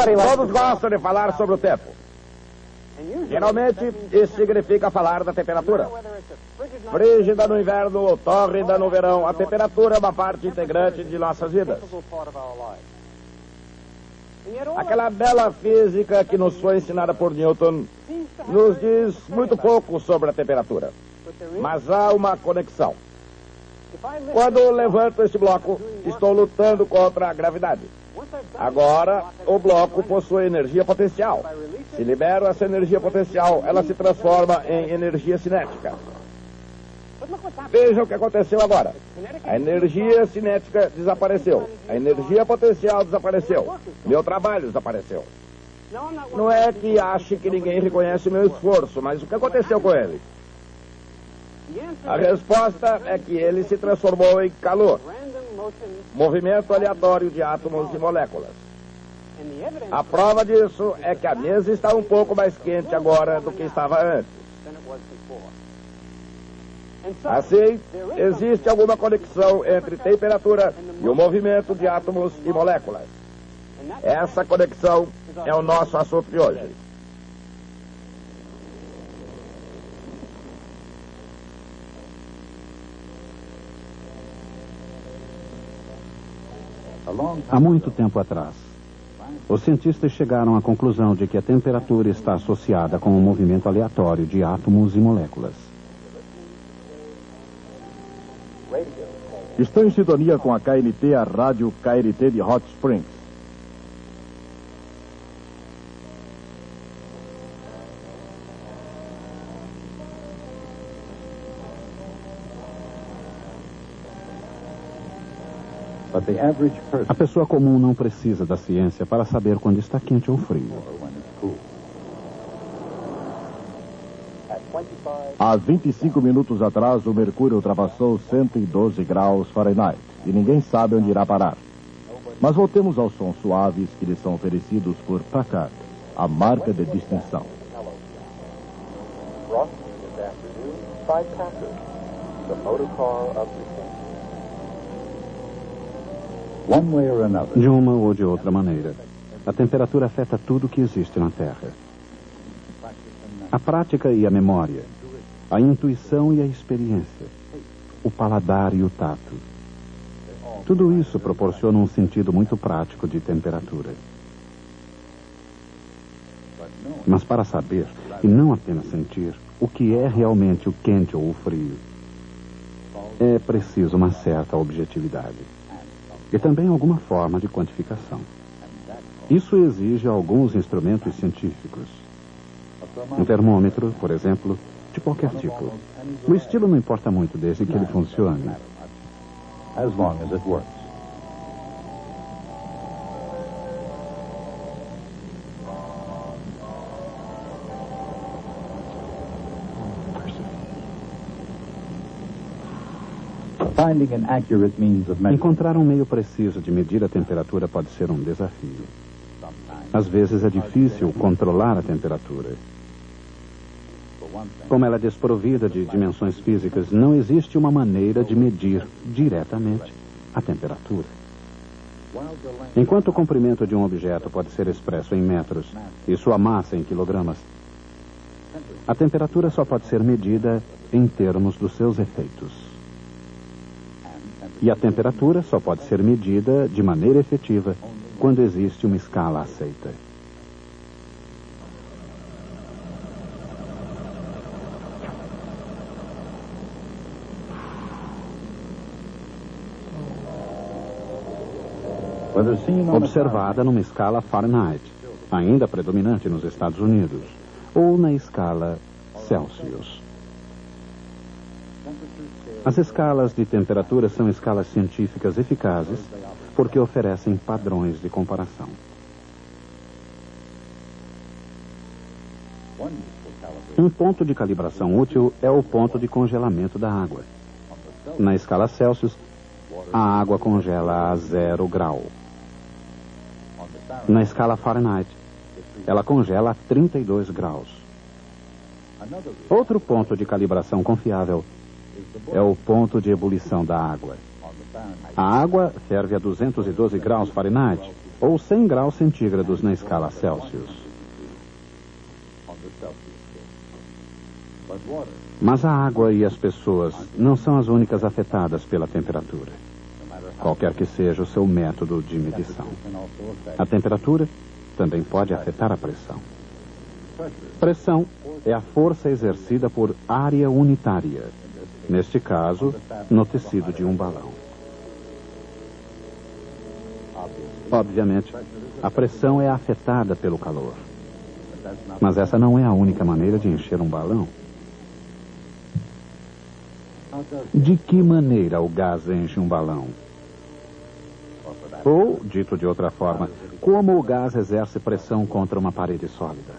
Todos gostam de falar sobre o tempo. Geralmente, isso significa falar da temperatura. Frígida no inverno ou tórrida no verão, a temperatura é uma parte integrante de nossas vidas. Aquela bela física que nos foi ensinada por Newton nos diz muito pouco sobre a temperatura. Mas há uma conexão. Quando eu levanto este bloco, estou lutando contra a gravidade. Agora, o bloco possui energia potencial. Se libero essa energia potencial, ela se transforma em energia cinética. Veja o que aconteceu agora. A energia cinética desapareceu. A energia potencial desapareceu. Meu trabalho desapareceu. Não é que ache que ninguém reconhece o meu esforço, mas o que aconteceu com ele? A resposta é que ele se transformou em calor. Movimento aleatório de átomos e moléculas. A prova disso é que a mesa está um pouco mais quente agora do que estava antes. Assim, existe alguma conexão entre temperatura e o movimento de átomos e moléculas. Essa conexão é o nosso assunto de hoje. Há muito tempo atrás, os cientistas chegaram à conclusão de que a temperatura está associada com o movimento aleatório de átomos e moléculas. Estou em sintonia com a KNT, a rádio KNT de Hot Springs. A pessoa comum não precisa da ciência para saber quando está quente ou frio. Há 25 minutos atrás, o mercúrio ultrapassou 112 graus Fahrenheit e ninguém sabe onde irá parar. Mas voltemos aos sons suaves que lhes são oferecidos por Packard, a marca de distinção. De uma ou de outra maneira, a temperatura afeta tudo que existe na Terra. A prática e a memória, a intuição e a experiência, o paladar e o tato. Tudo isso proporciona um sentido muito prático de temperatura. Mas para saber, e não apenas sentir, o que é realmente o quente ou o frio, é preciso uma certa objetividade. E também alguma forma de quantificação. Isso exige alguns instrumentos científicos. Um termômetro, por exemplo, de qualquer tipo. O estilo não importa muito desde que ele funcione. As long as it works. Encontrar um meio preciso de medir a temperatura pode ser um desafio. Às vezes é difícil controlar a temperatura. Como ela é desprovida de dimensões físicas, não existe uma maneira de medir diretamente a temperatura. Enquanto o comprimento de um objeto pode ser expresso em metros e sua massa em quilogramas, a temperatura só pode ser medida em termos dos seus efeitos. E a temperatura só pode ser medida de maneira efetiva quando existe uma escala aceita. Observada numa escala Fahrenheit, ainda predominante nos Estados Unidos, ou na escala Celsius. As escalas de temperatura são escalas científicas eficazes porque oferecem padrões de comparação. Um ponto de calibração útil é o ponto de congelamento da água. Na escala Celsius, a água congela a 0 grau. Na escala Fahrenheit, ela congela a 32 graus. Outro ponto de calibração confiável é o ponto de ebulição da água. A água ferve a 212 graus Fahrenheit, ou 100 graus centígrados na escala Celsius. Mas a água e as pessoas não são as únicas afetadas pela temperatura, qualquer que seja o seu método de medição. A temperatura também pode afetar a pressão. Pressão é a força exercida por área unitária, neste caso, no tecido de um balão. Obviamente, a pressão é afetada pelo calor. Mas essa não é a única maneira de encher um balão. De que maneira o gás enche um balão? Ou, dito de outra forma, como o gás exerce pressão contra uma parede sólida?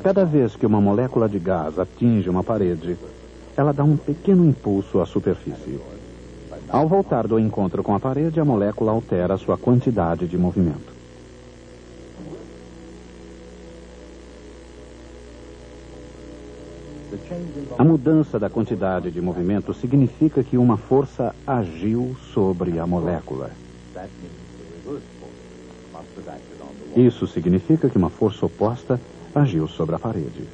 Cada vez que uma molécula de gás atinge uma parede, ela dá um pequeno impulso à superfície. Ao voltar do encontro com a parede, a molécula altera sua quantidade de movimento. A mudança da quantidade de movimento significa que uma força agiu sobre a molécula. Isso significa que uma força oposta agiu sobre a parede.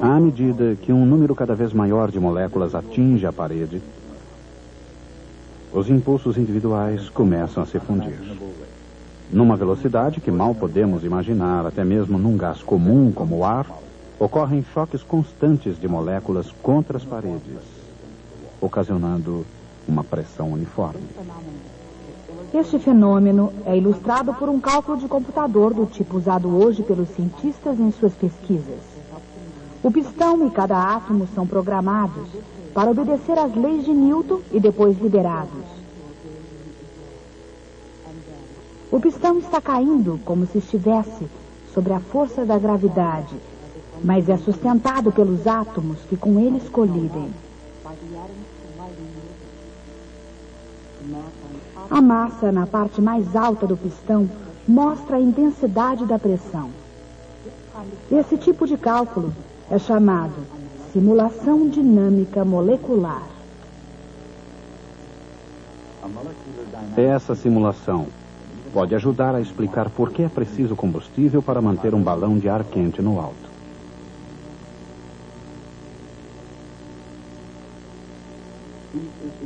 À medida que um número cada vez maior de moléculas atinge a parede, os impulsos individuais começam a se fundir. Numa velocidade que mal podemos imaginar, até mesmo num gás comum como o ar, ocorrem choques constantes de moléculas contra as paredes, ocasionando uma pressão uniforme. Este fenômeno é ilustrado por um cálculo de computador do tipo usado hoje pelos cientistas em suas pesquisas. O pistão e cada átomo são programados para obedecer às leis de Newton e depois liberados. O pistão está caindo como se estivesse sobre a força da gravidade, mas é sustentado pelos átomos que com eles colidem. A massa na parte mais alta do pistão mostra a intensidade da pressão. Esse tipo de cálculo é chamado simulação dinâmica molecular. Essa simulação pode ajudar a explicar por que é preciso combustível para manter um balão de ar quente no alto.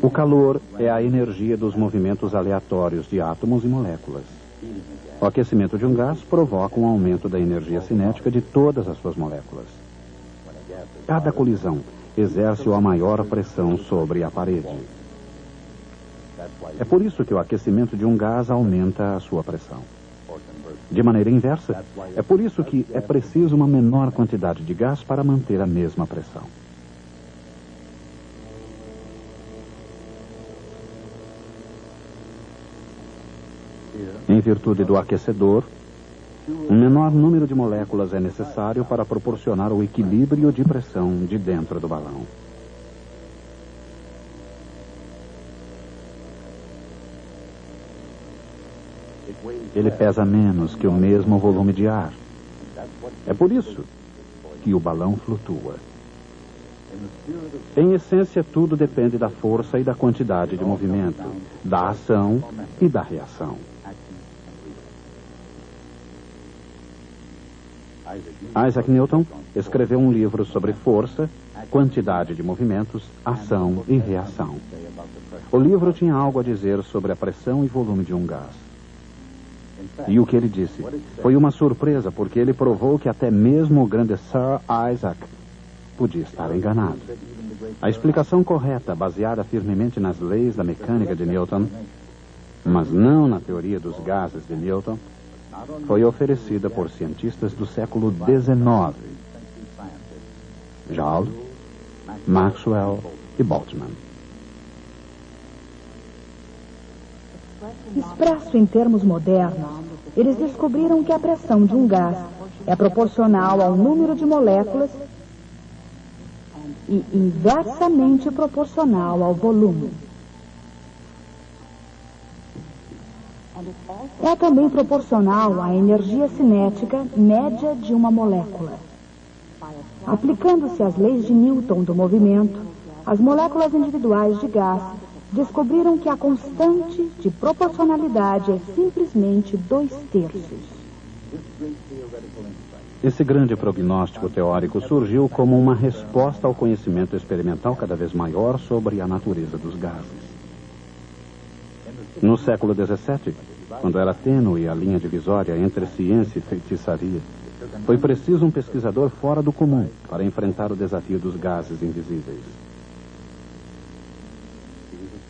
O calor é a energia dos movimentos aleatórios de átomos e moléculas. O aquecimento de um gás provoca um aumento da energia cinética de todas as suas moléculas. Cada colisão exerce uma maior pressão sobre a parede. É por isso que o aquecimento de um gás aumenta a sua pressão. De maneira inversa, é por isso que é preciso uma menor quantidade de gás para manter a mesma pressão. Em virtude do aquecedor, um menor número de moléculas é necessário para proporcionar o equilíbrio de pressão de dentro do balão. Ele pesa menos que o mesmo volume de ar. É por isso que o balão flutua. Em essência, tudo depende da força e da quantidade de movimento, da ação e da reação. Isaac Newton escreveu um livro sobre força, quantidade de movimentos, ação e reação. O livro tinha algo a dizer sobre a pressão e volume de um gás. E o que ele disse foi uma surpresa, porque ele provou que até mesmo o grande Sir Isaac podia estar enganado. A explicação correta, baseada firmemente nas leis da mecânica de Newton, mas não na teoria dos gases de Newton, foi oferecida por cientistas do século XIX. Joule, Maxwell e Boltzmann. Expresso em termos modernos, eles descobriram que a pressão de um gás é proporcional ao número de moléculas e inversamente proporcional ao volume. É também proporcional à energia cinética média de uma molécula. Aplicando-se as leis de Newton do movimento, as moléculas individuais de gás descobriram que a constante de proporcionalidade é simplesmente 2/3. Esse grande prognóstico teórico surgiu como uma resposta ao conhecimento experimental cada vez maior sobre a natureza dos gases. No século XVII, quando era tênue a linha divisória entre ciência e feitiçaria, foi preciso um pesquisador fora do comum para enfrentar o desafio dos gases invisíveis.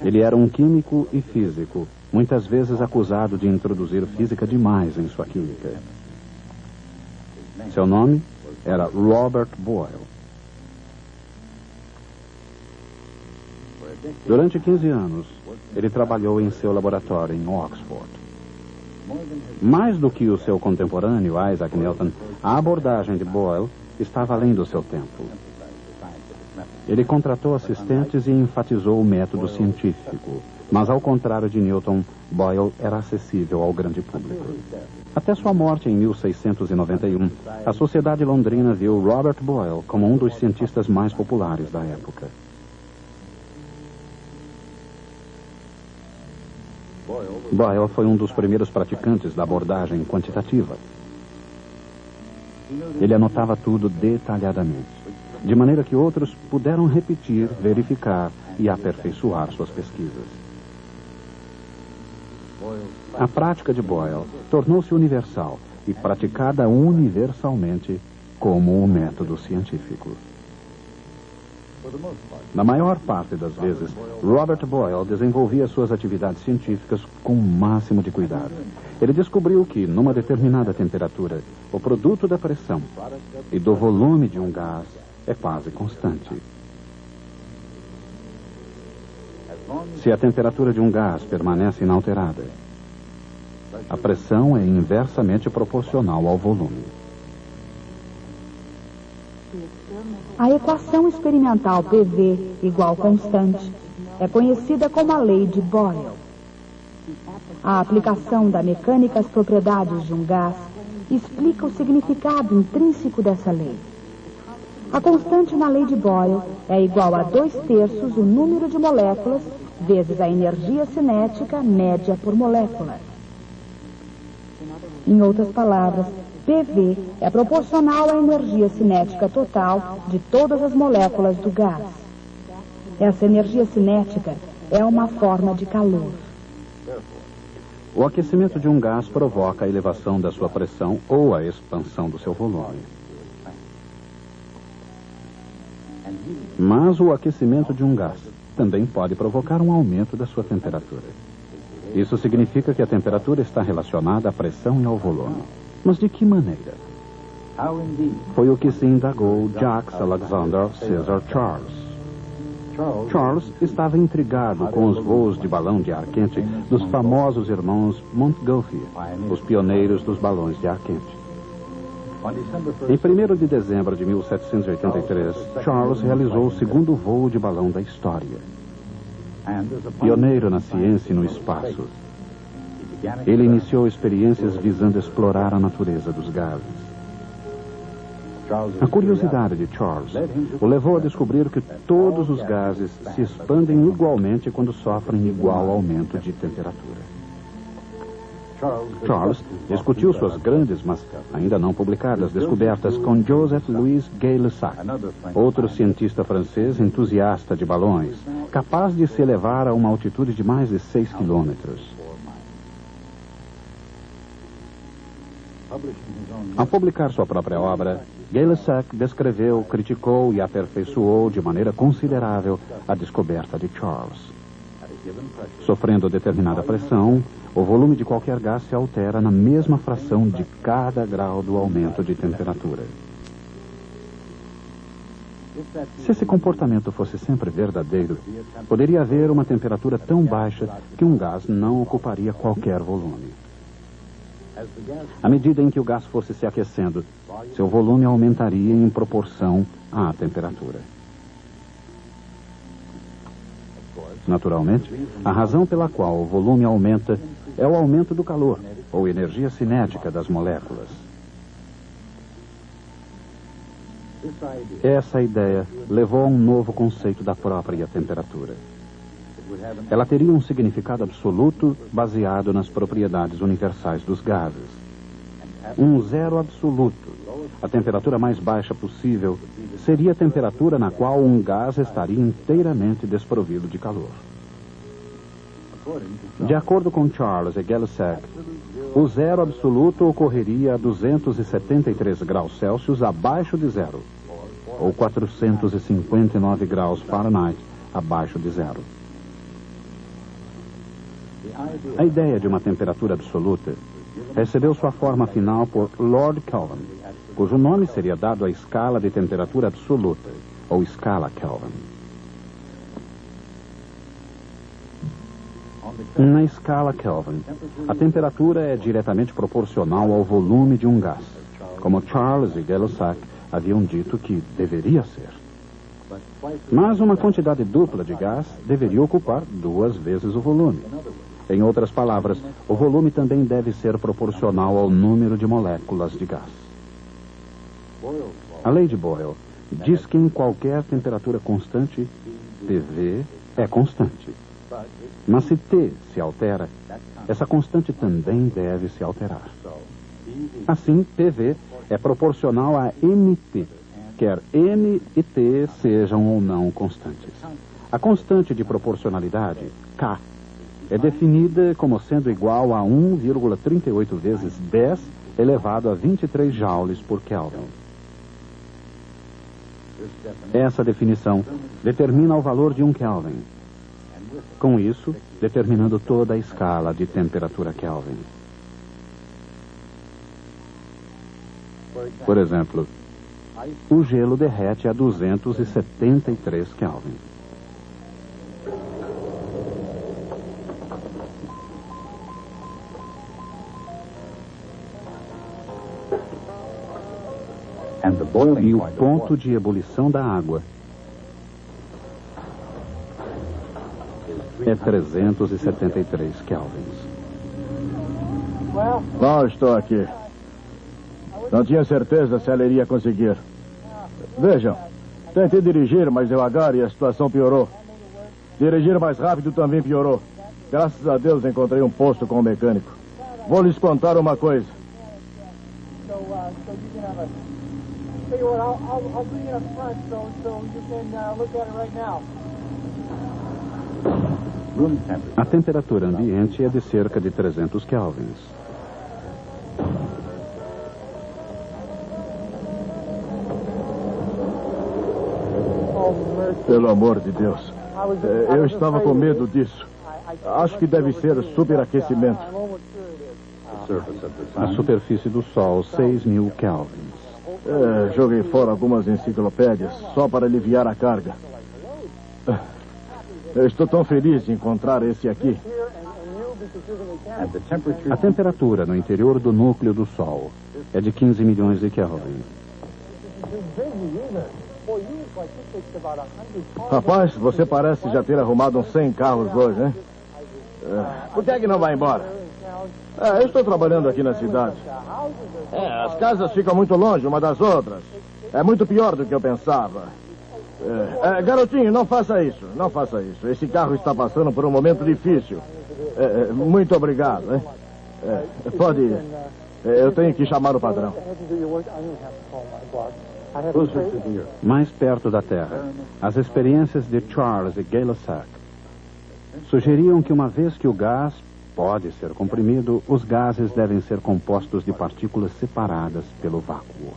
Ele era um químico e físico, muitas vezes acusado de introduzir física demais em sua química. Seu nome era Robert Boyle. Durante 15 anos, ele trabalhou em seu laboratório em Oxford. Mais do que o seu contemporâneo, Isaac Newton, a abordagem de Boyle estava além do seu tempo. Ele contratou assistentes e enfatizou o método científico, mas ao contrário de Newton, Boyle era acessível ao grande público. Até sua morte em 1691, a sociedade londrina viu Robert Boyle como um dos cientistas mais populares da época. Boyle foi um dos primeiros praticantes da abordagem quantitativa. Ele anotava tudo detalhadamente, de maneira que outros puderam repetir, verificar e aperfeiçoar suas pesquisas. A prática de Boyle tornou-se universal e praticada universalmente como um método científico. Na maior parte das vezes, Robert Boyle desenvolvia suas atividades científicas com o máximo de cuidado. Ele descobriu que, numa determinada temperatura, o produto da pressão e do volume de um gás é quase constante. Se a temperatura de um gás permanece inalterada, a pressão é inversamente proporcional ao volume. A equação experimental PV igual constante é conhecida como a lei de Boyle. A aplicação da mecânica às propriedades de um gás explica o significado intrínseco dessa lei. A constante na lei de Boyle é igual a 2/3 o número de moléculas vezes a energia cinética média por molécula. Em outras palavras, PV é proporcional à energia cinética total de todas as moléculas do gás. Essa energia cinética é uma forma de calor. O aquecimento de um gás provoca a elevação da sua pressão ou a expansão do seu volume. Mas o aquecimento de um gás também pode provocar um aumento da sua temperatura. Isso significa que a temperatura está relacionada à pressão e ao volume. Mas de que maneira? Foi o que se indagou Jacques Alexander César Charles. Charles estava intrigado com os voos de balão de ar quente dos famosos irmãos Montgolfier, os pioneiros dos balões de ar quente. Em 1º de dezembro de 1783, Charles realizou o segundo voo de balão da história. Pioneiro na ciência e no espaço, ele iniciou experiências visando explorar a natureza dos gases. A curiosidade de Charles o levou a descobrir que todos os gases se expandem igualmente quando sofrem igual aumento de temperatura. Charles discutiu suas grandes, mas ainda não publicadas, descobertas com Joseph Louis Gay-Lussac, outro cientista francês entusiasta de balões, capaz de se elevar a uma altitude de mais de 6 quilômetros. Ao publicar sua própria obra, Gay-Lussac descreveu, criticou e aperfeiçoou de maneira considerável a descoberta de Charles. Sofrendo determinada pressão, o volume de qualquer gás se altera na mesma fração de cada grau do aumento de temperatura. Se esse comportamento fosse sempre verdadeiro, poderia haver uma temperatura tão baixa que um gás não ocuparia qualquer volume. À medida em que o gás fosse se aquecendo, seu volume aumentaria em proporção à temperatura. Naturalmente, a razão pela qual o volume aumenta é o aumento do calor, ou energia cinética das moléculas. Essa ideia levou a um novo conceito da própria temperatura. Ela teria um significado absoluto baseado nas propriedades universais dos gases. Um zero absoluto, a temperatura mais baixa possível, seria a temperatura na qual um gás estaria inteiramente desprovido de calor. De acordo com Charles e Gay-Lussac, o zero absoluto ocorreria a 273 graus Celsius abaixo de zero, ou 459 graus Fahrenheit abaixo de zero. A ideia de uma temperatura absoluta recebeu sua forma final por Lord Kelvin, cujo nome seria dado à escala de temperatura absoluta, ou escala Kelvin. Na escala Kelvin, a temperatura é diretamente proporcional ao volume de um gás, como Charles e Gay-Lussac haviam dito que deveria ser. Mas uma quantidade dupla de gás deveria ocupar 2 vezes o volume. Em outras palavras, o volume também deve ser proporcional ao número de moléculas de gás. A lei de Boyle diz que em qualquer temperatura constante, PV é constante. Mas se T se altera, essa constante também deve se alterar. Assim, PV é proporcional a MT, quer M e T sejam ou não constantes. A constante de proporcionalidade, K, é definida como sendo igual a 1,38 vezes 10 elevado a 23 joules por Kelvin. Essa definição determina o valor de 1 Kelvin. Com isso, determinando toda a escala de temperatura Kelvin. Por exemplo, o gelo derrete a 273 Kelvin. E o ponto de ebulição da água é 373 kelvins. Não estou aqui. Não tinha certeza se ela iria conseguir. Vejam, tentei dirigir mais devagar e a situação piorou. Dirigir mais rápido também piorou. Graças a Deus encontrei um posto com o mecânico. Vou lhes contar uma coisa. I'll bring it up front so you can look at it right now. A temperatura ambiente é de cerca de 300 kelvins. Pelo amor de Deus. Eu estava com medo disso. Acho que deve ser superaquecimento. A superfície do Sol, 6.000 kelvins. Joguei fora algumas enciclopédias só para aliviar a carga. Eu estou tão feliz de encontrar esse aqui. A temperatura no interior do núcleo do Sol é de 15 milhões de kelvin. Rapaz, você parece já ter arrumado uns 100 carros hoje, né? Por que é que não vai embora? Eu estou trabalhando aqui na cidade. As casas ficam muito longe uma das outras. É muito pior do que eu pensava. Garotinho, não faça isso. Não faça isso. Esse carro está passando por um momento difícil. Muito obrigado, né? Pode ir. Eu tenho que chamar o padrão. Mais perto da Terra, as experiências de Charles e Gay-Lussac sugeriam que uma vez que o gás pode ser comprimido, os gases devem ser compostos de partículas separadas pelo vácuo.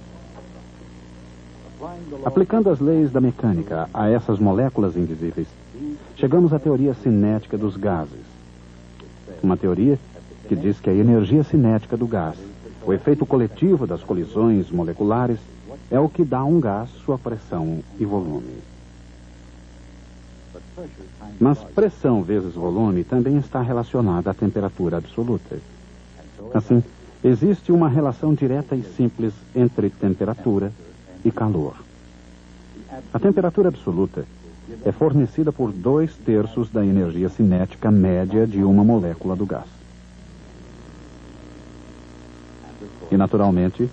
Aplicando as leis da mecânica a essas moléculas invisíveis, chegamos à teoria cinética dos gases. Uma teoria que diz que a energia cinética do gás, o efeito coletivo das colisões moleculares, é o que dá a um gás sua pressão e volume. Mas pressão vezes volume também está relacionada à temperatura absoluta. Assim, existe uma relação direta e simples entre temperatura e calor. A temperatura absoluta é fornecida por 2/3 da energia cinética média de uma molécula do gás. E, naturalmente,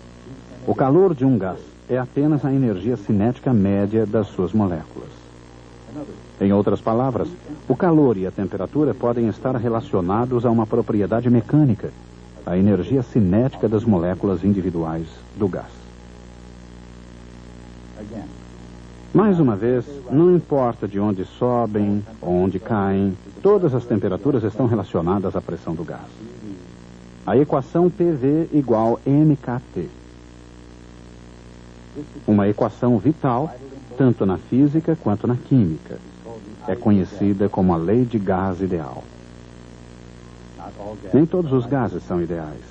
o calor de um gás é apenas a energia cinética média das suas moléculas. Em outras palavras, o calor e a temperatura podem estar relacionados a uma propriedade mecânica, a energia cinética das moléculas individuais do gás. Mais uma vez, não importa de onde sobem ou onde caem, todas as temperaturas estão relacionadas à pressão do gás. A equação PV igual MKT. Uma equação vital, tanto na física quanto na química. É conhecida como a lei de gás ideal. Nem todos os gases são ideais,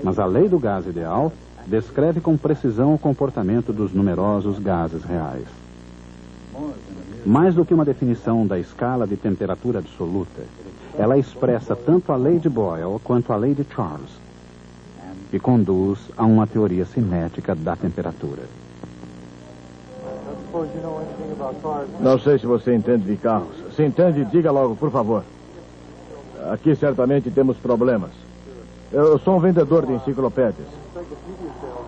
mas a lei do gás ideal descreve com precisão o comportamento dos numerosos gases reais. Mais do que uma definição da escala de temperatura absoluta, ela expressa tanto a lei de Boyle quanto a lei de Charles e conduz a uma teoria cinética da temperatura. Não sei se você entende de carros. Se entende, diga logo, por favor. Aqui certamente temos problemas. Eu sou um vendedor de enciclopédias.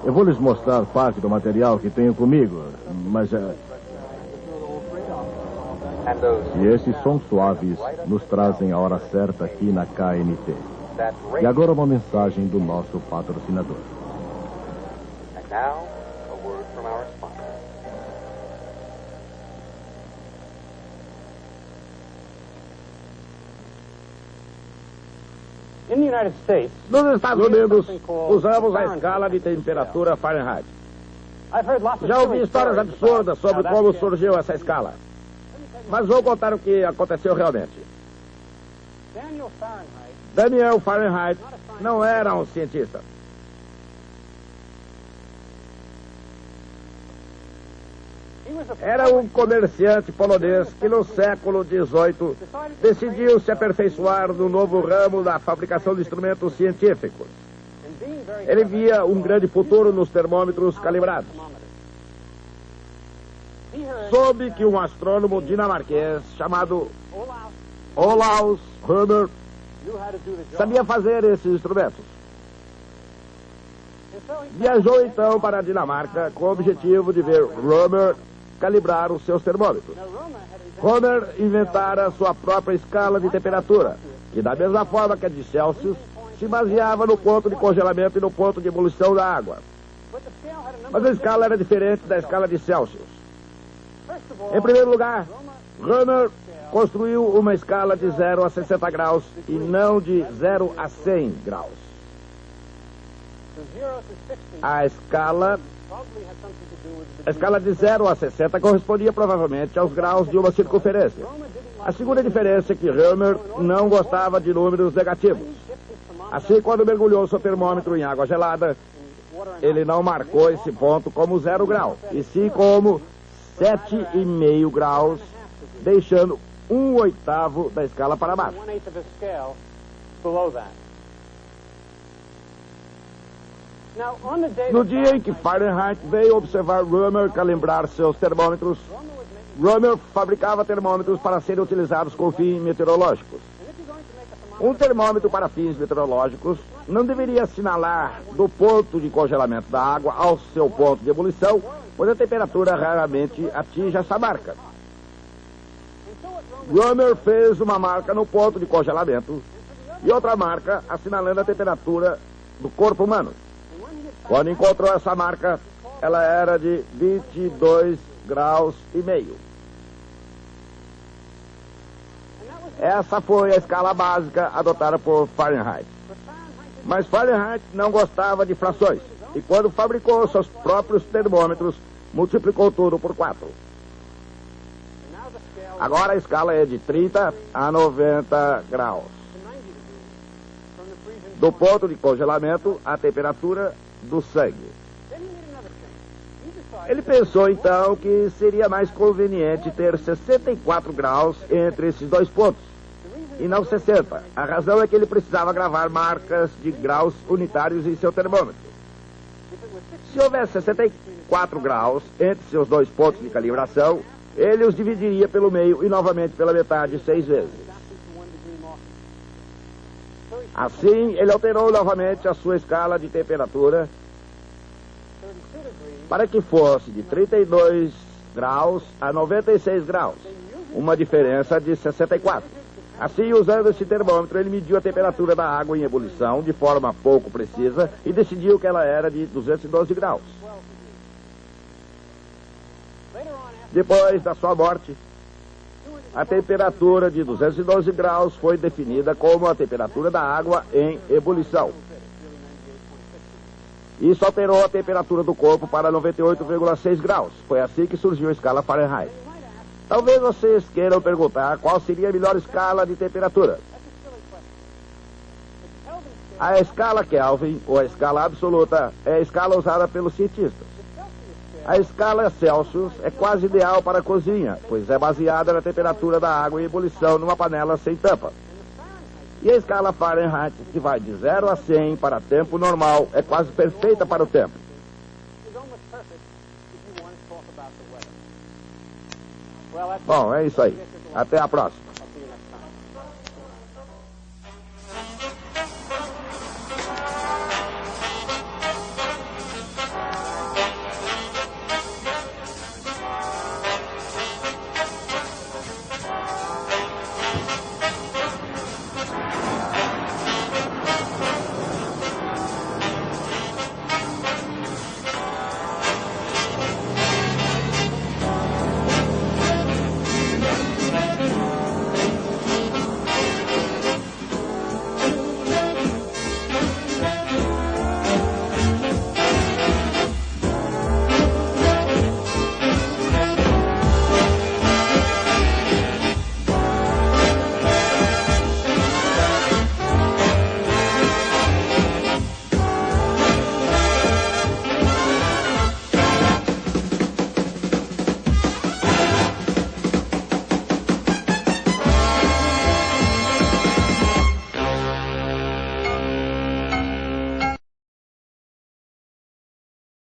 Eu vou lhes mostrar parte do material que tenho comigo, mas... E esses sons suaves nos trazem a hora certa aqui na KMT. E agora uma mensagem do nosso patrocinador. Nos Estados Unidos, usamos a escala de temperatura Fahrenheit. Já ouvi histórias absurdas sobre como surgiu essa escala. Mas vou contar o que aconteceu realmente. Daniel Fahrenheit não era um cientista. Era um comerciante polonês que no século XVIII decidiu se aperfeiçoar no novo ramo da fabricação de instrumentos científicos. Ele via um grande futuro nos termômetros calibrados. Soube que um astrônomo dinamarquês chamado Olaus Rømer sabia fazer esses instrumentos. Viajou então para a Dinamarca com o objetivo de ver Rømer calibrar os seus termômetros. Rømer inventara sua própria escala de temperatura, que da mesma forma que a de Celsius, se baseava no ponto de congelamento e no ponto de ebulição da água. Mas a escala era diferente da escala de Celsius. Em primeiro lugar, Rømer construiu uma escala de 0 a 60 graus e não de 0 a 100 graus. A escala de 0 a 60 correspondia provavelmente aos graus de uma circunferência. A segunda diferença é que Rømer não gostava de números negativos. Assim, quando mergulhou seu termômetro em água gelada, ele não marcou esse ponto como 0 grau, e sim como 7,5 graus, deixando 1/8 da escala para baixo. No dia em que Fahrenheit veio observar Rømer calibrar seus termômetros, Rømer fabricava termômetros para serem utilizados com fins meteorológicos. Um termômetro para fins meteorológicos não deveria assinalar do ponto de congelamento da água ao seu ponto de ebulição, pois a temperatura raramente atinge essa marca. Rømer fez uma marca no ponto de congelamento e outra marca assinalando a temperatura do corpo humano. Quando encontrou essa marca, ela era de 22,5 graus. Essa foi a escala básica adotada por Fahrenheit. Mas Fahrenheit não gostava de frações, e quando fabricou seus próprios termômetros, multiplicou tudo por 4. Agora a escala é de 30 a 90 graus. Do ponto de congelamento à temperatura do sangue. Ele pensou então que seria mais conveniente ter 64 graus entre esses dois pontos, e não 60. A razão é que ele precisava gravar marcas de graus unitários em seu termômetro. Se houvesse 64 graus entre seus dois pontos de calibração, ele os dividiria pelo meio e novamente pela metade 6 vezes. Assim, ele alterou novamente a sua escala de temperatura para que fosse de 32 graus a 96 graus, uma diferença de 64. Assim, usando esse termômetro, ele mediu a temperatura da água em ebulição de forma pouco precisa e decidiu que ela era de 212 graus. Depois da sua morte, a temperatura de 212 graus foi definida como a temperatura da água em ebulição. Isso alterou a temperatura do corpo para 98,6 graus. Foi assim que surgiu a escala Fahrenheit. Talvez vocês queiram perguntar qual seria a melhor escala de temperatura. A escala Kelvin, ou a escala absoluta, é a escala usada pelos cientistas. A escala Celsius é quase ideal para a cozinha, pois é baseada na temperatura da água em ebulição numa panela sem tampa. E a escala Fahrenheit, que vai de 0 a 100 para tempo normal, é quase perfeita para o tempo. Bom, é isso aí. Até a próxima.